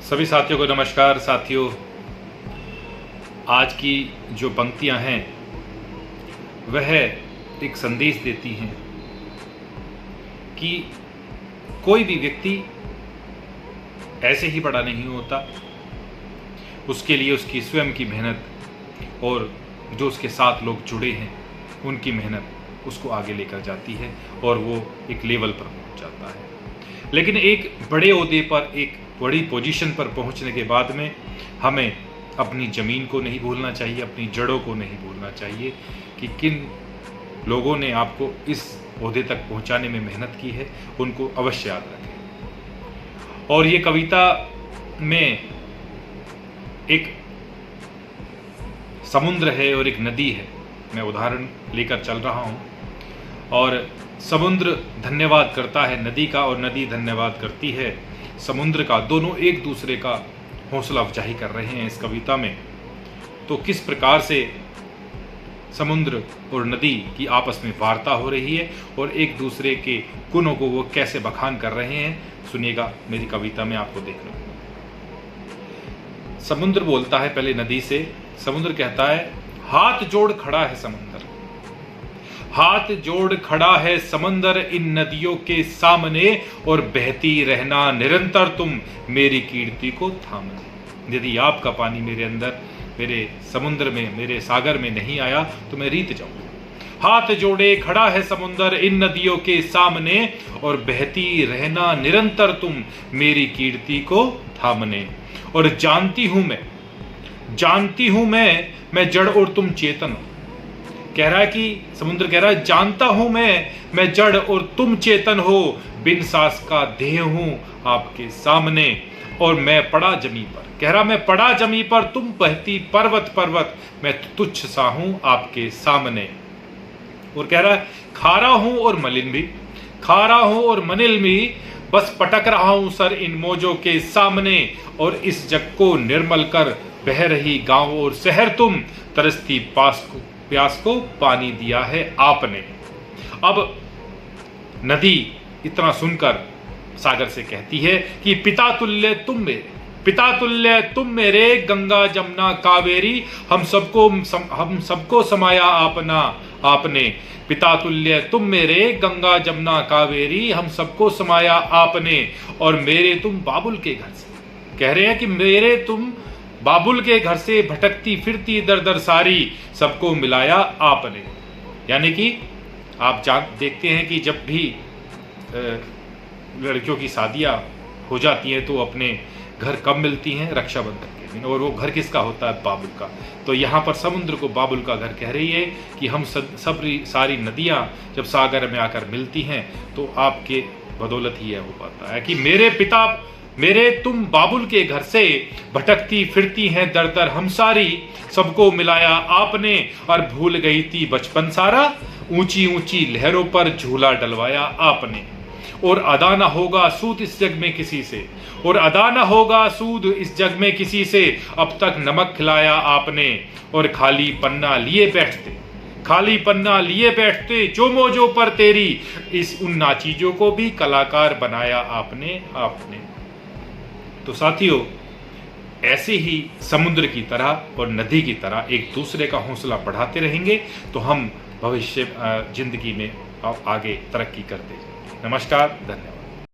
सभी साथियों को नमस्कार। साथियों, आज की जो पंक्तियां हैं वह एक संदेश देती हैं कि कोई भी व्यक्ति ऐसे ही बड़ा नहीं होता। उसके लिए उसकी स्वयं की मेहनत और जो उसके साथ लोग जुड़े हैं उनकी मेहनत उसको आगे लेकर जाती है और वो एक लेवल पर पहुंच जाता है। लेकिन एक बड़े ओहदे पर, एक बड़ी पोजीशन पर पहुंचने के बाद में हमें अपनी ज़मीन को नहीं भूलना चाहिए, अपनी जड़ों को नहीं भूलना चाहिए कि किन लोगों ने आपको इस ओहदे तक पहुंचाने में मेहनत की है, उनको अवश्य याद रखें। और ये कविता में एक समुद्र है और एक नदी है, मैं उदाहरण लेकर चल रहा हूं। और समुद्र धन्यवाद करता है नदी का और नदी धन्यवाद करती है समुद्र का। दोनों एक दूसरे का हौसला अफजाई कर रहे हैं इस कविता में। तो किस प्रकार से समुद्र और नदी की आपस में वार्ता हो रही है और एक दूसरे के गुणों को वो कैसे बखान कर रहे हैं, सुनिएगा मेरी कविता में, आपको देखना। समुद्र बोलता है पहले नदी से। समुद्र कहता है, हाथ जोड़ खड़ा है समंदर, हाथ जोड़ खड़ा है समंदर इन नदियों के सामने, और बहती रहना निरंतर तुम मेरी कीर्ति को थामने। यदि आपका पानी मेरे अंदर, मेरे समुद्र में, मेरे सागर में नहीं आया तो मैं रीत जाऊंगा। हाथ जोड़े खड़ा है समुद्र इन नदियों के सामने, और बहती रहना निरंतर तुम मेरी कीर्ति को थामने। और जानती हूं मैं जड़ और तुम चेतन हो। कह रहा है कि समुद्र कह रहा है, जानता हूं मैं जड़ और तुम चेतन हो, बिन सांस का देह हूं आपके सामने, और मैं पड़ा जमी पर। कह रहा मैं पड़ा जमी पर, तुम बहती पर्वत, मैं तुच्छ सा हूं आपके सामने। और कह रहा है, खारा हूं और मलिन भी, बस पटक रहा हूं सर इन मौजों के सामने, और इस जग को निर्मल कर बह रही गांव और शहर तुम, तरसती प्यास को पानी दिया है आपने। अब नदी इतना सुनकर सागर से कहती है कि पिता तुल्य तुम मेरे, गंगा जमुना कावेरी, हम सबको समाया आपने। पिता तुल्य तुम मेरे, गंगा जमुना कावेरी, हम सबको समाया आपने। और मेरे तुम बाबुल के घर से, कह रहे हैं कि मेरे तुम बाबुल के घर से भटकती फिरती दर सारी, सबको मिलाया आपने। यानी कि आप देखते हैं कि जब भी लड़कियों की शादियां हो जाती हैं तो अपने घर कब मिलती हैं? रक्षाबंधन के दिन। और वो घर किसका होता है? बाबुल का। तो यहाँ पर समुद्र को बाबुल का घर कह रही है कि हम सारी नदियां जब सागर में आकर मिलती हैं तो आपके बदौलत ही यह हो पाता है कि मेरे तुम बाबुल के घर से भटकती फिरती हैं दर हम सारी, सबको मिलाया आपने, और भूल गई थी बचपन सारा, ऊंची ऊंची लहरों पर झूला डलवाया आपने। और अदा न होगा सूद इस जग में किसी से, अब तक नमक खिलाया आपने। और खाली पन्ना लिए बैठते चोमोजों पर तेरी, उन नाचीजों को भी कलाकार बनाया आपने। तो साथियों, ऐसे ही समुद्र की तरह और नदी की तरह एक दूसरे का हौसला बढ़ाते रहेंगे तो हम भविष्य जिंदगी में आगे तरक्की करते जाएंगे। नमस्कार, धन्यवाद।